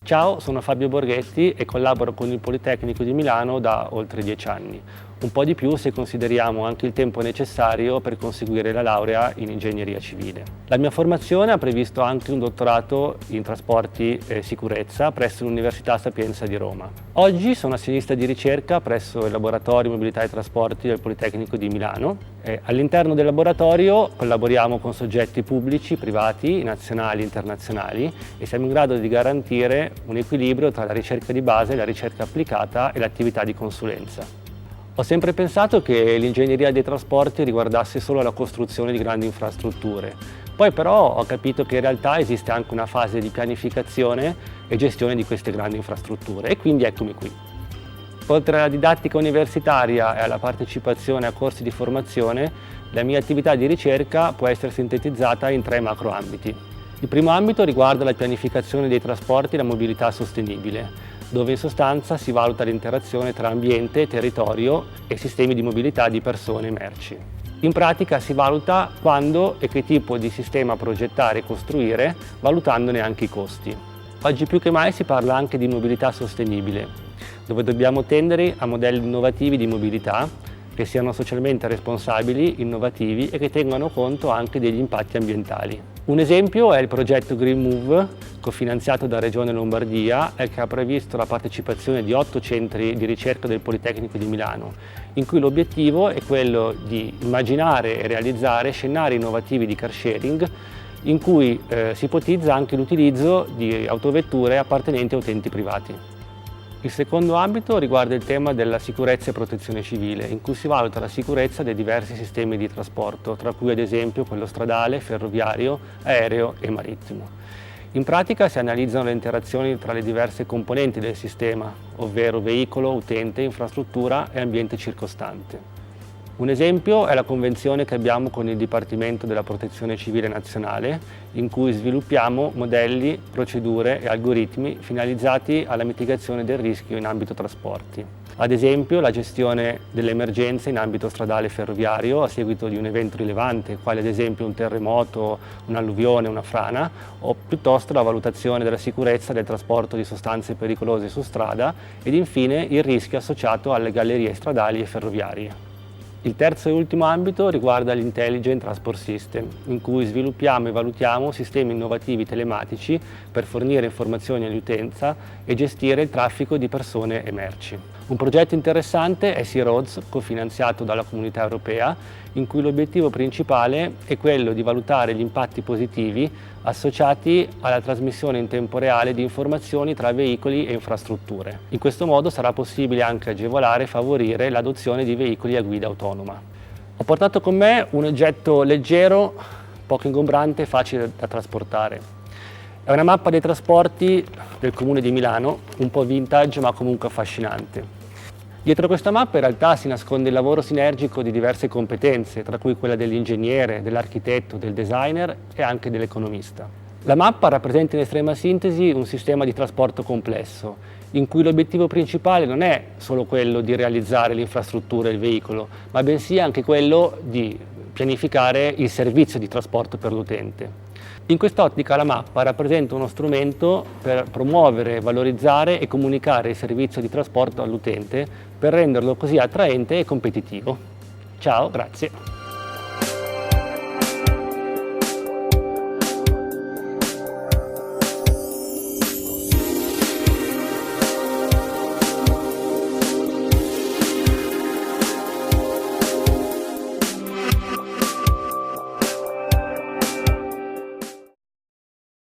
Ciao, sono Fabio Borghetti e collaboro con il Politecnico di Milano da oltre 10 anni. Un po' di più se consideriamo anche il tempo necessario per conseguire la laurea in Ingegneria Civile. La mia formazione ha previsto anche un dottorato in Trasporti e Sicurezza presso l'Università Sapienza di Roma. Oggi sono assegnista di ricerca presso il Laboratorio Mobilità e Trasporti del Politecnico di Milano. All'interno del laboratorio collaboriamo con soggetti pubblici, privati, nazionali e internazionali e siamo in grado di garantire un equilibrio tra la ricerca di base, la ricerca applicata e l'attività di consulenza. Ho sempre pensato che l'ingegneria dei trasporti riguardasse solo la costruzione di grandi infrastrutture. Poi però ho capito che in realtà esiste anche una fase di pianificazione e gestione di queste grandi infrastrutture e quindi eccomi qui. Oltre alla didattica universitaria e alla partecipazione a corsi di formazione, la mia attività di ricerca può essere sintetizzata in 3 macro ambiti. Il primo ambito riguarda la pianificazione dei trasporti e la mobilità sostenibile, dove in sostanza si valuta l'interazione tra ambiente, territorio e sistemi di mobilità di persone e merci. In pratica si valuta quando e che tipo di sistema progettare e costruire, valutandone anche i costi. Oggi più che mai si parla anche di mobilità sostenibile, dove dobbiamo tendere a modelli innovativi di mobilità che siano socialmente responsabili, innovativi e che tengano conto anche degli impatti ambientali. Un esempio è il progetto Green Move, cofinanziato da Regione Lombardia e che ha previsto la partecipazione di 8 centri di ricerca del Politecnico di Milano, in cui l'obiettivo è quello di immaginare e realizzare scenari innovativi di car sharing in cui si ipotizza anche l'utilizzo di autovetture appartenenti a utenti privati. Il secondo ambito riguarda il tema della sicurezza e protezione civile, in cui si valuta la sicurezza dei diversi sistemi di trasporto, tra cui ad esempio quello stradale, ferroviario, aereo e marittimo. In pratica si analizzano le interazioni tra le diverse componenti del sistema, ovvero veicolo, utente, infrastruttura e ambiente circostante. Un esempio è la convenzione che abbiamo con il Dipartimento della Protezione Civile Nazionale, in cui sviluppiamo modelli, procedure e algoritmi finalizzati alla mitigazione del rischio in ambito trasporti. Ad esempio la gestione delle emergenze in ambito stradale e ferroviario a seguito di un evento rilevante, quale ad esempio un terremoto, un'alluvione, una frana, o piuttosto la valutazione della sicurezza del trasporto di sostanze pericolose su strada ed infine il rischio associato alle gallerie stradali e ferroviarie. Il terzo e ultimo ambito riguarda l'Intelligent Transport System, in cui sviluppiamo e valutiamo sistemi innovativi telematici per fornire informazioni all'utenza e gestire il traffico di persone e merci. Un progetto interessante è Sea Roads, cofinanziato dalla Comunità Europea, in cui l'obiettivo principale è quello di valutare gli impatti positivi associati alla trasmissione in tempo reale di informazioni tra veicoli e infrastrutture. In questo modo sarà possibile anche agevolare e favorire l'adozione di veicoli a guida autonoma. Ho portato con me un oggetto leggero, poco ingombrante e facile da trasportare. È una mappa dei trasporti del Comune di Milano, un po' vintage ma comunque affascinante. Dietro questa mappa in realtà si nasconde il lavoro sinergico di diverse competenze, tra cui quella dell'ingegnere, dell'architetto, del designer e anche dell'economista. La mappa rappresenta in estrema sintesi un sistema di trasporto complesso, in cui l'obiettivo principale non è solo quello di realizzare l'infrastruttura e il veicolo, ma bensì anche quello di pianificare il servizio di trasporto per l'utente. In quest'ottica la mappa rappresenta uno strumento per promuovere, valorizzare e comunicare il servizio di trasporto all'utente per renderlo così attraente e competitivo. Ciao, grazie.